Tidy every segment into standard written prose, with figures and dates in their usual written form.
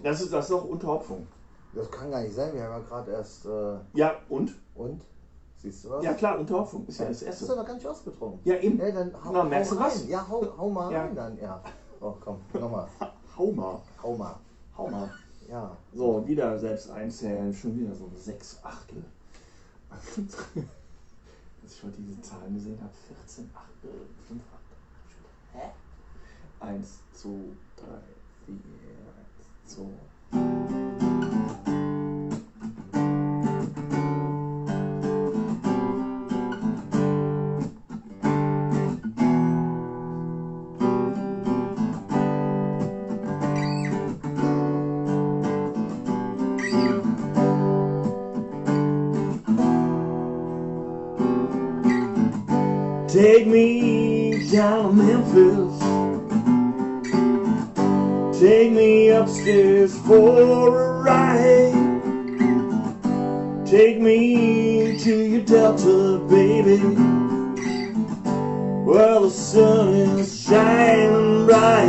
Das ist doch Unterhopfung. Das kann gar nicht sein, wir haben ja gerade erst... Ja, und? Und? Siehst du was? Ja klar, Unterhopfung ist ja das Das ist Erste. aber gar nicht ausgetrunken. Ja, eben. Ja, dann Na, merkst du rein. was? Ja, hau mal Ja. rein dann, ja. Oh, komm, nochmal. Hau mal. Hau mal. Hau mal. Ja. So, wieder selbst einzählen. Schon wieder so 6 Achtel. Als ich heute diese Zahlen gesehen habe, 14 Achtel, 5 Achtel. Hä? 1, 2, 3, 4, 1, 2. Take me down to Memphis. Take me upstairs for a ride. Take me to your Delta, baby, where the sun is shining bright.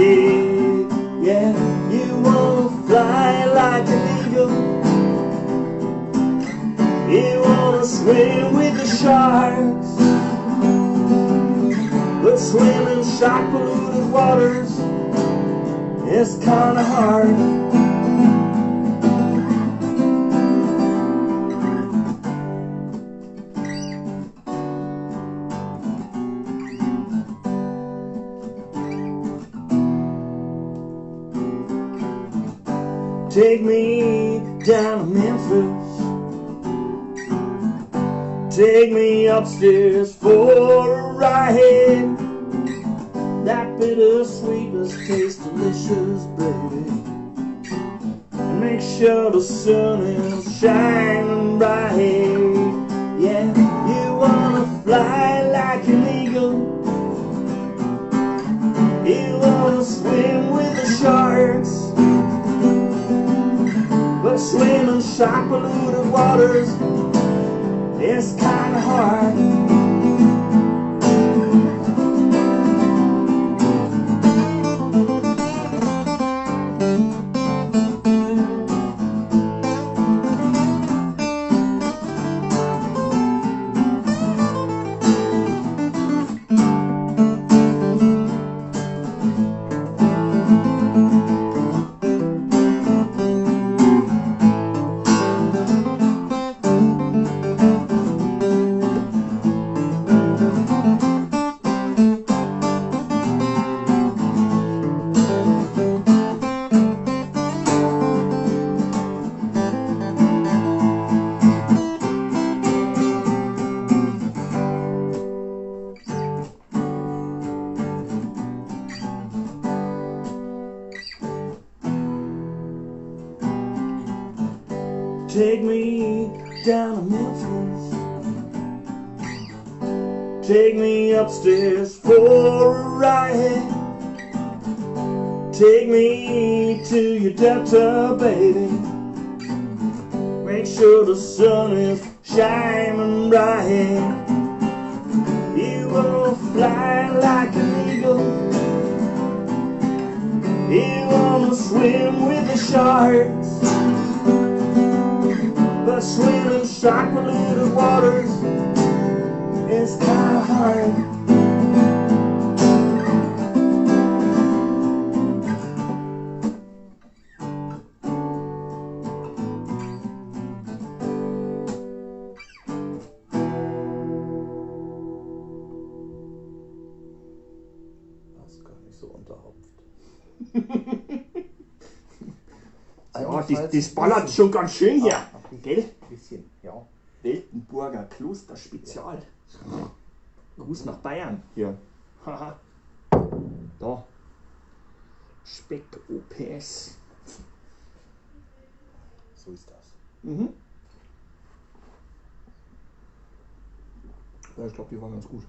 Yeah, you wanna fly like an eagle. You wanna swim with the sharks. But swimming shark polluted waters is kinda hard. Take me down to Memphis. Take me upstairs for a ride. That bitter sweetness tastes delicious, baby. And make sure the sun is shining bright. Yeah, you wanna fly like an eagle. You wanna swim with the sharks. But swimming shark polluted waters is kinda hard. Take me down to Memphis. Take me upstairs for a ride. Take me to your Delta, baby. Make sure the sun is shining bright. You wanna fly like an eagle. You wanna swim with the sharks. But swimming shark polluted waters is kinda hard. Das ist gar nicht so unterhopft. Oh, das ballert schon ganz schön hier. Gell? Ein bisschen, ja. Weltenburger Kloster Spezial. Gruß nach Bayern hier. Haha. Da. Speck OPS. So ist das. Mhm. Ja, ich glaube, die waren ganz gut.